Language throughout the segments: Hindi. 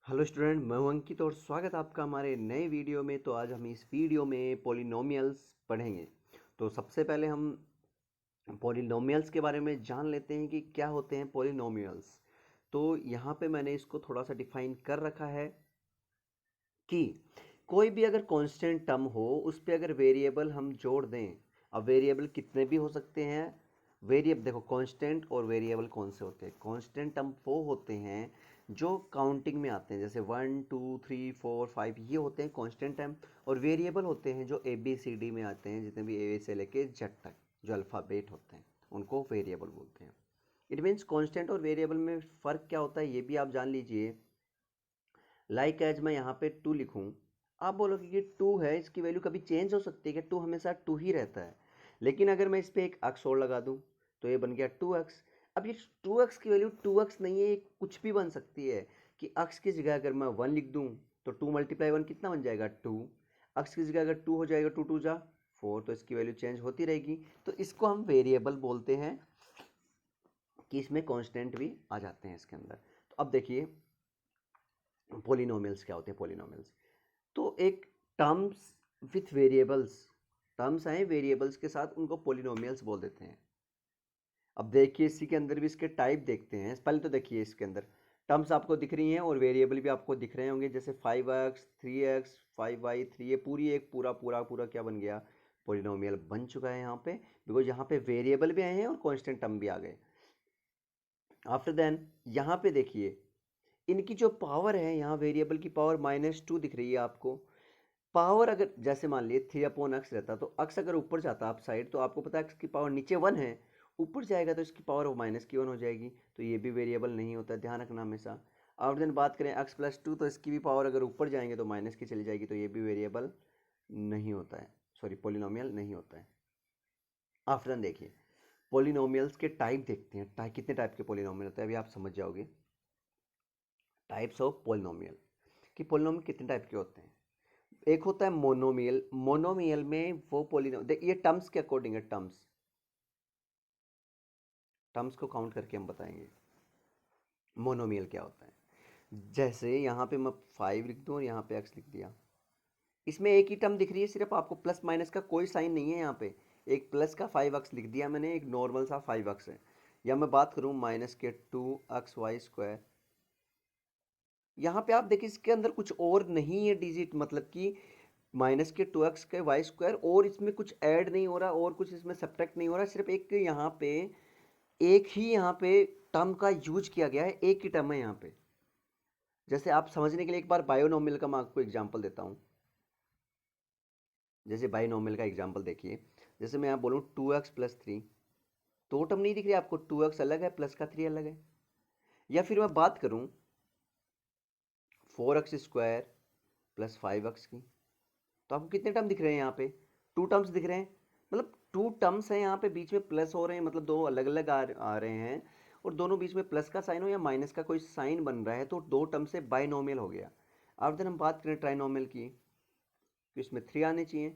हेलो स्टूडेंट, मैं हूं अंकित और स्वागत है आपका हमारे नए वीडियो में। तो आज हम इस वीडियो में पॉलिनोमियल्स पढ़ेंगे। तो सबसे पहले हम पॉलिनोमियल्स के बारे में जान लेते हैं कि क्या होते हैं पॉलिनोमियल्स। तो यहाँ पे मैंने इसको थोड़ा सा डिफाइन कर रखा है कि कोई भी अगर कांस्टेंट टर्म हो उस पे अगर वेरिएबल हम जोड़ दें। अब वेरिएबल कितने भी हो सकते हैं। वेरिएबल देखो, कांस्टेंट और वेरिएबल कौन से होते हैं। कांस्टेंट टर्म वो होते हैं जो काउंटिंग में आते हैं, जैसे 1 2 3 4 5 ये होते हैं कांस्टेंट टर्म। और वेरिएबल होते हैं जो ABCD में आते हैं, जितने भी ए से लेके जेड तक जो अल्फ़ाबेट होते हैं उनको वेरिएबल बोलते हैं। इट मीन्स कांस्टेंट और वेरिएबल में फ़र्क क्या होता है ये भी आप जान लीजिए। लाइक एज मैं यहाँ पे 2 लिखूँ, आप बोलोगे कि 2 है, इसकी वैल्यू कभी चेंज हो सकती है कि 2 हमेशा 2 ही रहता है। लेकिन अगर मैं इस पर एक अक्स और लगा दूँ तो ये बन गया 2x। अब ये 2x की वैल्यू 2x नहीं है, ये कुछ भी बन सकती है कि अक्स की जगह अगर मैं 1 लिख दूँ तो 2 × 1 कितना बन जाएगा 2। अक्स की जगह अगर 2 हो जाएगा 2 2 जा 4, तो इसकी वैल्यू चेंज होती रहेगी। तो इसको हम वेरिएबल बोलते हैं कि इसमें कॉन्स्टेंट भी आ जाते हैं इसके अंदर। तो अब देखिए पॉलिनोमियल्स क्या होते हैं। पॉलिनोमियल्स तो एक टर्म्स विथ वेरिएबल्स, टर्म्स आए वेरिएबल्स के साथ, उनको पॉलिनोमियल्स बोल देते हैं। अब देखिए इसी के अंदर भी इसके टाइप देखते हैं। पहले तो देखिए इसके अंदर टर्म्स आपको दिख रही हैं और वेरिएबल भी आपको दिख रहे होंगे, जैसे 5x 3x 5y 3, ये पूरी एक पूरा पूरा पूरा क्या बन गया, पॉलिनोमियल बन चुका है यहाँ पे। बिकॉज यहाँ पे वेरिएबल भी आए हैं और कॉन्स्टेंट टर्म भी आ गए। आफ्टर देन यहाँ पे देखिए इनकी जो पावर है, यहाँ वेरिएबल की पावर -2 दिख रही है आपको। पावर अगर जैसे मान लिए 3/x रहता, तो x अगर ऊपर जाता आप साइड, तो आपको पता है x की पावर नीचे 1 है, ऊपर जाएगा तो इसकी पावर -1 हो जाएगी। तो ये भी वेरिएबल नहीं होता, ध्यान रखना हमेशा। और देन बात करें x+2, तो इसकी भी पावर अगर ऊपर जाएंगे तो माइनस की चली जाएगी, तो ये भी वेरिएबल नहीं होता है, सॉरी पॉलिनोमियल नहीं होता है। आफ्टर देन देखिए पॉलिनोमियल्स के टाइप देखते हैं, कितने टाइप के पॉलिनोमियल होते हैं अभी आप समझ जाओगे। टाइप्स ऑफ पॉलिनोमियल, कि पॉलिनोमियल कितने टाइप के होते हैं। एक होता है मोनोमियल। मोनोमियल में वो पॉलिनोमियल, ये टर्म्स के अकॉर्डिंग है, टर्म्स टर्म्स को काउंट करके हम बताएंगे मोनोमियल क्या होता है। जैसे यहाँ पे मैं 5 लिख दूँ और यहाँ पे x लिख दिया, इसमें एक ही टर्म दिख रही है, सिर्फ आपको प्लस माइनस का कोई साइन नहीं है यहाँ पे। एक प्लस का 5x लिख दिया मैंने, एक नॉर्मल सा 5x है। या मैं बात करूँ -2xy², यहाँ पे आप देखिए इसके अंदर कुछ और नहीं है डिजिट, मतलब कि -2x² और इसमें कुछ ऐड नहीं हो रहा और कुछ इसमें सब्ट्रैक्ट नहीं हो रहा, सिर्फ एक यहाँ पे एक ही यहाँ पे टर्म का यूज किया गया है, एक ही टर्म है यहाँ पे। जैसे आप समझने के लिए एक बार बायोनोमियल का मैं आपको एग्जांपल देता हूँ। जैसे बायोनोमियल का एग्जांपल देखिए, जैसे मैं यहाँ बोलूँ 2x+3, दो टर्म नहीं दिख रही आपको, 2x अलग है, प्लस का 3 अलग है। या फिर मैं बात करूँ 4x² + 5x की, तो आपको कितने टर्म दिख रहे हैं यहाँ पे, 2 टर्म्स दिख रहे हैं। मतलब 2 टर्म्स हैं यहाँ पे, बीच में प्लस हो रहे हैं, मतलब दो अलग अलग आ रहे हैं, और दोनों बीच में प्लस का साइन हो या माइनस का कोई साइन बन रहा है, तो 2 टर्म से बाइनोमियल हो गया। अब दिन हम बात करें ट्राइनोमियल की, तो इसमें 3 आने चाहिए,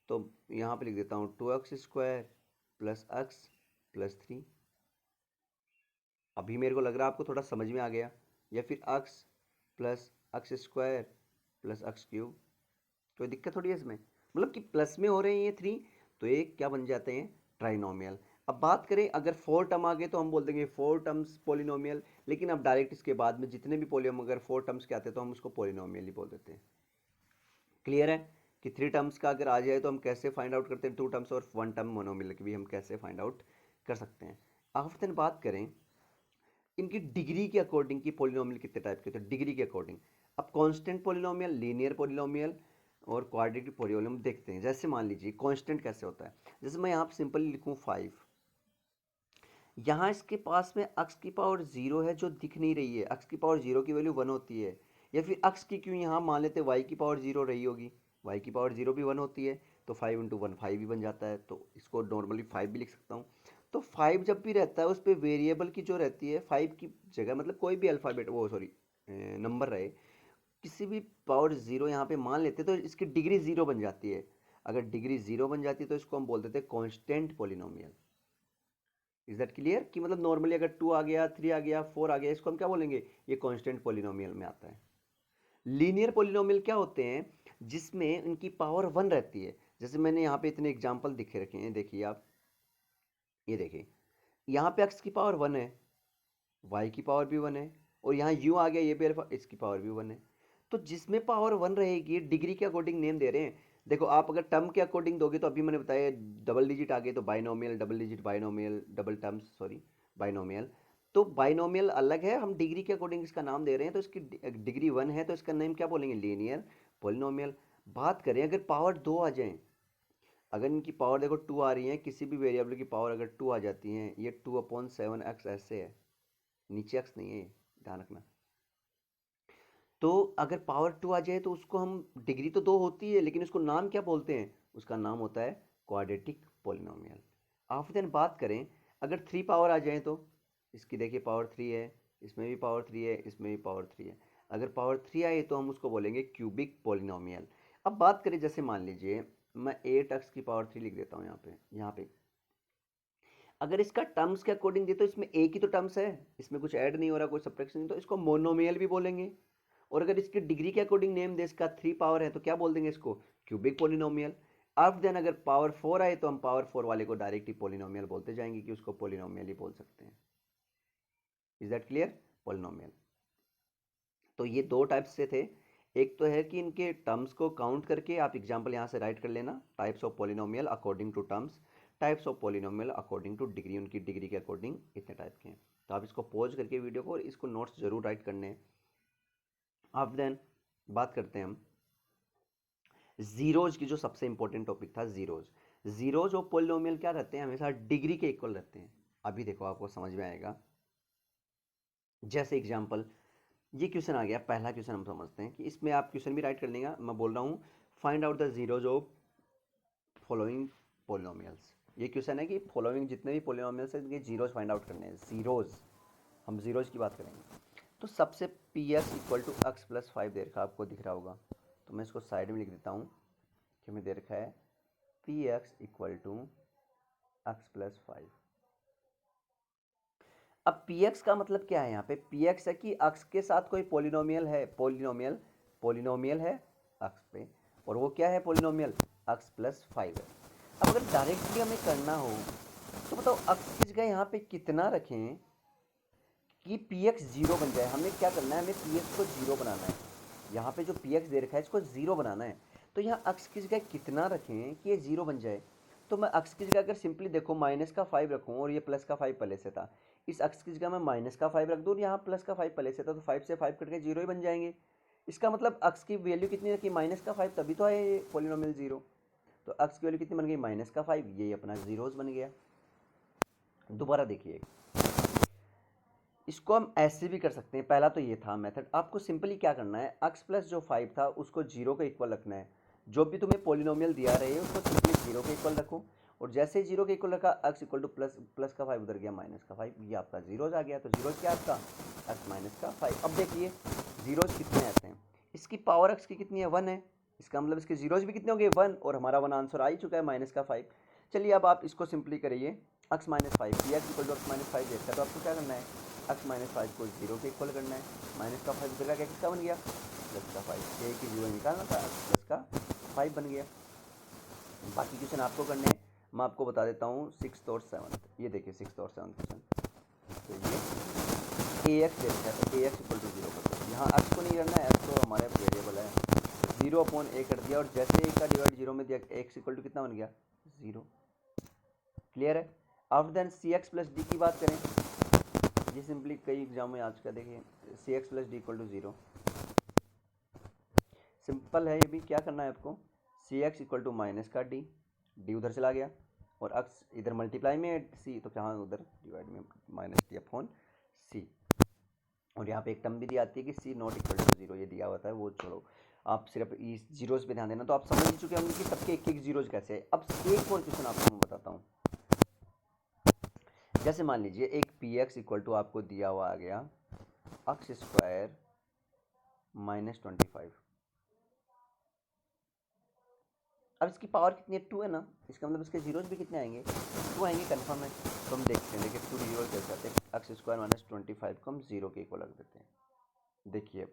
तो यहाँ पे लिख देता हूँ 2x² + x+3। अभी मेरे को लग रहा है आपको थोड़ा समझ में आ गया। या फिर x + x² + x³, कोई दिक्कत थोड़ी है इसमें, मतलब कि प्लस में हो रहे हैं ये 3, तो ये क्या बन जाते हैं, ट्राइनोमियल। अब बात करें अगर 4 टर्म आ गए तो हम बोल देंगे 4 टर्म्स पॉलिनोमियल। लेकिन अब डायरेक्ट इसके बाद में जितने भी पॉलिनोम अगर 4 टर्म्स के आते हैं तो हम उसको पॉलिनोमियल ही बोल देते हैं। क्लियर है कि 3 टर्म्स का अगर आ जाए तो हम कैसे फाइंड आउट करते हैं 2 टर्म्स, और 1 टर्म मोनोमियल की भी हम कैसे फाइंड आउट कर सकते हैं। आफ्टर बात करें इनकी डिग्री के अकॉर्डिंग कि पॉलिनोमियल कितने टाइप के होते हैं, डिग्री के अकॉर्डिंग। अब कांस्टेंट पॉलिनोमियल, लीनियर पॉलिनोमियल और क्वाड्रेटिक पॉलिनोमियल देखते हैं। जैसे मान लीजिए कांस्टेंट कैसे होता है, जैसे मैं यहाँ पे सिंपली लिखूँ 5, यहाँ इसके पास में x की पावर 0 है जो दिख नहीं रही है, x की पावर 0 की वैल्यू 1 होती है। या फिर x की क्यों यहाँ मान लेते y की पावर 0 रही होगी, y की पावर 0 भी 1 होती है, तो 5 × 1 5 भी बन जाता है, तो इसको नॉर्मली 5 भी लिख सकता हूँ। तो 5 जब भी रहता है उस पर वेरिएबल की जो रहती है 5 की जगह, मतलब कोई भी अल्फ़ाबेट वो सॉरी नंबर रहे, किसी भी पावर 0 यहाँ पे मान लेते तो इसकी डिग्री 0 बन जाती है। अगर डिग्री 0 बन जाती है तो इसको हम बोल देते हैं constant polynomial. Is that clear, कि मतलब नॉर्मली अगर 2 आ गया, 3 आ गया, 4 आ गया, इसको हम क्या बोलेंगे, ये कांस्टेंट पॉलिनोमियल में आता है। लीनियर पोलिनोमियल क्या होते हैं, जिसमें उनकी पावर 1 रहती है। जैसे मैंने यहाँ पे इतने एग्जाम्पल दिखे रखे हैं, देखिए आप, ये देखिए यहाँ पे x की पावर 1 है, y की पावर भी 1 है, और यहाँ u आ गया, ये भी अल्फा, इसकी पावर भी 1 है। तो जिसमें पावर 1 रहेगी, डिग्री के अकॉर्डिंग नेम दे रहे हैं। देखो आप अगर टर्म के अकॉर्डिंग दोगे तो अभी मैंने बताया डबल डिजिट आ गए तो binomial, double digit binomial, double terms sorry binomial. तो बाइनोमियल अलग है, हम डिग्री के अकॉर्डिंग इसका नाम दे रहे हैं, तो इसकी डिग्री 1 है तो इसका नेम क्या बोलेंगे, लीनियर पोलिनोमियल। बात करें अगर पावर 2 आ जाए, अगर इनकी पावर देखो 2 आ रही है, किसी भी वेरिएबल की पावर अगर 2 आ जाती है, ये 2/7x ऐसे है, नीचे x नहीं है, ध्यान रखना। तो अगर पावर 2 आ जाए तो उसको हम, डिग्री तो 2 होती है लेकिन उसको नाम क्या बोलते हैं, उसका नाम होता है क्वाड्रेटिक पोलिनोमियल। आफ्टर देन बात करें अगर 3 पावर आ जाए तो, इसकी देखिए पावर 3 है, इसमें भी पावर 3 है, इसमें भी पावर 3 है। अगर पावर 3 आए तो हम उसको बोलेंगे क्यूबिक पोलिनोमियल। अब बात करें जैसे मान लीजिए मैं 8x की पावर 3 लिख देता हूँ यहाँ पे अगर इसका टर्म्स के अकॉर्डिंग दे तो इसमें एक ही तो टर्म्स है, इसमें कुछ ऐड नहीं हो रहा, कोई सब्ट्रैक्शन नहीं, तो इसको मोनोमियल भी बोलेंगे। और अगर इसकी डिग्री के अकॉर्डिंग नेम दे, इसका 3 पावर है तो क्या बोल देंगे इसको, क्यूबिक पोलिनोमियल। अब देन अगर पावर 4 आए तो हम पावर 4 वाले को डायरेक्टली पोलिनोमियल बोलते जाएंगे कि उसको पोलिनोमियल ही बोल सकते हैं। Is that clear, polynomial. तो ये दो टाइप्स से थे, एक तो है कि इनके टर्म्स को काउंट करके आप एग्जांपल यहाँ से राइट कर लेना, types of polynomial according to terms, types of polynomial according to degree, उनकी डिग्री के अकॉर्डिंग इतने टाइप के हैं। तो आप इसको पॉज करके वीडियो को और इसको नोट्स जरूर राइट करने हैं। अब देन बात करते हैं हम जीरोज की, जो सबसे इंपॉर्टेंट टॉपिक था जीरोज। जीरोज और पोलिनोमियल क्या रहते हैं, हमेशा डिग्री के इक्वल रहते हैं। अभी देखो आपको समझ में आएगा। जैसे एग्जांपल ये क्वेश्चन आ गया, पहला क्वेश्चन हम समझते हैं कि इसमें आप क्वेश्चन भी राइट कर लेंगे, मैं बोल रहा हूँ find out the zeros of following polynomials. ये क्वेश्चन है कि फॉलोइंग जितने भी पोलिनोमियल्स हैं इनके जीरोज फाइंड आउट करने हैं, जीरोज, हम जीरोज की बात करेंगे। तो सबसे P X equal to X plus 5 दे रखा, आपको दिख रहा होगा, तो मैं इसको साइड में लिख देता हूँ कि हमें दे रखा है P X equal to X plus 5। अब पी एक्स का मतलब क्या है, यहाँ पे पी एक्स है कि एक्स के साथ कोई पोलिनोमियल है, पोलिनोमियल है एक्स पे, और वो क्या है पोलिनोमियल, एक्स प्लस 5 है। अब अगर डायरेक्टली हमें करना हो तो बताओ एक्स की जगह यहाँ पे कितना रखें कि पी एक्स जीरो बन जाए। हमें क्या करना है, हमें पी एक्स को जीरो बनाना है, यहाँ पे जो पी एक्स दे रखा है इसको जीरो बनाना है। तो यहाँ एक्स की जगह कितना रखें कि ये जीरो बन जाए। तो मैं एक्स की जगह अगर सिंपली देखो माइनस का 5 रखूँ, और ये प्लस का 5 पहले से था, इस एक्स की जगह मैं माइनस का 5 रख दूँ और यहाँ प्लस का 5 पहले से था, तो 5 से 5 कट के जीरो ही बन जाएंगे। इसका मतलब एक्स की वैल्यू कितनी रखी, माइनस का 5, तभी तो आया ये पोलिनोमियल जीरो। तो एक्स की वैल्यू कितनी बन गई, माइनस का 5, ये अपना जीरोज बन गया। दोबारा देखिए, इसको हम ऐसे भी कर सकते हैं, पहला तो ये था मेथड। आपको सिंपली क्या करना है, एक्स प्लस जो 5 था उसको जीरो के इक्वल रखना है। जो भी तुम्हें पोलिनोमियल दिया रहे उसको सिंपली जीरो के इक्वल रखो, और जैसे ही जीरो के इक्वल रखा एक्स इक्वल टू प्लस का 5 उधर गया माइनस का 5, ये आपका जीरोज आ गया। तो जीरोज क्या आपका, एक्स माइनस का 5। अब देखिए जीरोज कितने आते हैं, इसकी पावर एक्स की कितनी है, 1 है, इसका मतलब इसके जीरोज भी कितने होंगे, 1, और हमारा 1 आंसर आ ही चुका है, माइनस का 5। चलिए अब आप इसको सिंपली करिए, X minus 5, P X equal to X minus 5 देखता है, तो आपको क्या करना है, एक्स माइनस 5 को जीरो के इक्वल करना है। माइनस का 5 उधर का क्या, किसका बन गया, प्लस का 5, एक ही जीरो निकालना था, प्लस का 5 बन गया। बाकी क्वेश्चन आपको करने हैं, मैं आपको बता देता हूँ 6th और 7th। ये देखिए 6th और 7th क्वेश्चन, तो ये ए एक्स देखते हैं, तो ए एक्स इक्वल टू जीरो कर दो, यहाँ एक्स को नहीं करना है, एक्स तो हमारे वेरिएबल है, 0/a कर दिया, और जैसे ए का डिवाइड जीरो में दिया, एक्स इक्वल टू कितना बन गया, जीरो। क्लियर है। आफ्टर देन सी एक्स प्लस डी की बात करें, ये सिंपली कई एग्जाम में आज का देखिए, C X plus D equal to zero, simple है ये भी। क्या करना है आपको, C X equal to minus का डी, डी उधर चला गया, और एक्स इधर मल्टीप्लाई में है सी, तो क्या उधर डिवाइड में माइनस डी अपॉन सी, और यहाँ पे एक टर्म भी दी आती है कि सी नॉट इक्वल टू जीरो, ये दिया होता है, वो छोड़ो, आप सिर्फ इस जीरोज पे ध्यान देना। तो आप समझ ही चुके होंगे कि सबके एक एक जीरोज कैसे है। अब एक और क्वेश्चन आपको मैं बताता हूँ, जैसे मान लीजिए एक पी एक्स इक्वल टू आपको दिया हुआ आ गया एक्स स्क्वायर माइनस 25। अब इसकी पावर कितनी है, 2 है ना, इसका मतलब इसके जीरोज भी कितने आएंगे, 2 आएंगे, कंफर्म है। तो हम देखते हैं, देखिए 2 जीरो कैसे आते हैं, एक्स स्क्वायर माइनस 25 को हम जीरो के इक्वल रख देते हैं। देखिए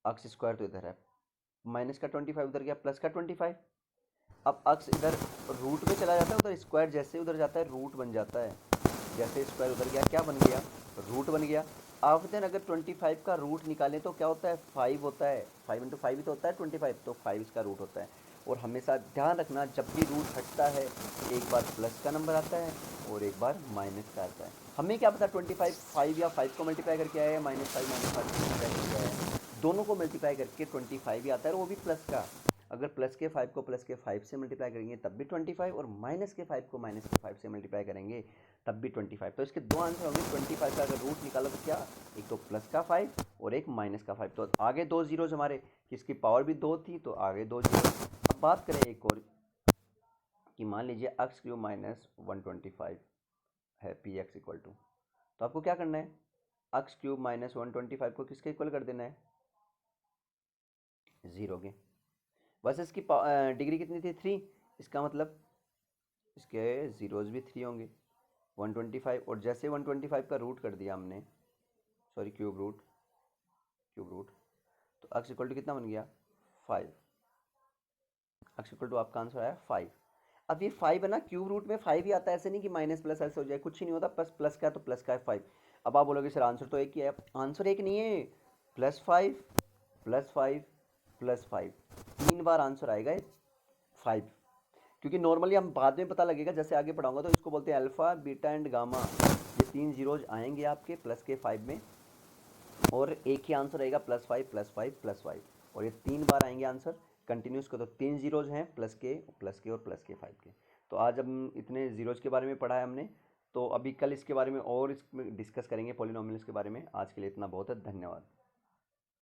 एक्स स्क्वायर तो इधर है, माइनस का 25 उधर गया, प्लस का 25। अब एक्स इधर रूट में चला जाता है, उधर स्क्वायर जैसे उधर जाता है रूट बन जाता है, जैसे स्क्वायर उधर गया क्या बन गया, रूट बन गया। आप देन अगर 25 का रूट निकालें तो क्या होता है, 5 होता है, 5 इंटू 5 ही तो होता है 25, तो 5 इसका रूट होता है। और हमेशा ध्यान रखना जब भी रूट हटता है एक बार प्लस का नंबर आता है और एक बार माइनस का आता है। हमें क्या पता 25 5 या 5 को मल्टीप्लाई करके आया है, -5 -5 को मल्टीप्लाई करके आया है, दोनों को मल्टीप्लाई करके 25 ही आता है और वो भी प्लस का। अगर प्लस के 5 को प्लस के 5 से मल्टीप्लाई करेंगे तब भी 25, और माइनस के 5 को माइनस के 5 से मल्टीप्लाई करेंगे तब भी 25। तो इसके दो आंसर होंगे। 25 का अगर रूट निकालो तो क्या, एक तो प्लस का 5 और एक माइनस का 5। तो आगे दो जीरोज हमारे, जिसकी पावर भी 2 थी तो आगे दो जीरो। अब बात करें एक और कि मान लीजिए एक्स क्यूब माइनस 125 है पी एक्स इक्वल टू, तो आपको क्या करना है, एक्स क्यूब माइनस 125 को किसके इक्वल कर देना है, 0 के। बस इसकी डिग्री कितनी थी, 3, इसका मतलब इसके जीरोज भी 3 होंगे। 125 और जैसे 125 का रूट कर दिया हमने, सॉरी क्यूब रूट, तो एक्स इक्वल टू कितना बन गया, 5। एक्स इक्वल टू आपका आंसर आया 5। अब ये 5 है ना, क्यूब रूट में 5 ही आता है, ऐसे नहीं कि माइनस प्लस ऐसे हो जाए, कुछ ही नहीं होता, प्लस प्लस का है तो प्लस का है 5। अब आप बोलोगे सर आंसर तो एक ही है, आंसर एक नहीं है, +5 +5 +5, 3 बार आंसर आएगा 5। क्योंकि नॉर्मली हम बाद में पता लगेगा जैसे आगे पढ़ाऊंगा, तो इसको बोलते हैं अल्फा बीटा एंड गामा। ये 3 जीरोज आएंगे आपके प्लस के 5 में, और एक ही आंसर रहेगा +5 +5 +5, और ये 3 बार आएंगे आंसर कंटिन्यूस का। तो 3 जीरोज हैं प्लस के और प्लस के 5 के। तो आज हम इतने जीरोज के बारे में पढ़ा है हमने, तो अभी कल इसके बारे में और इसमें डिस्कस करेंगे पॉलिनोमियल्स के बारे में। आज के लिए इतना बहुत है, धन्यवाद।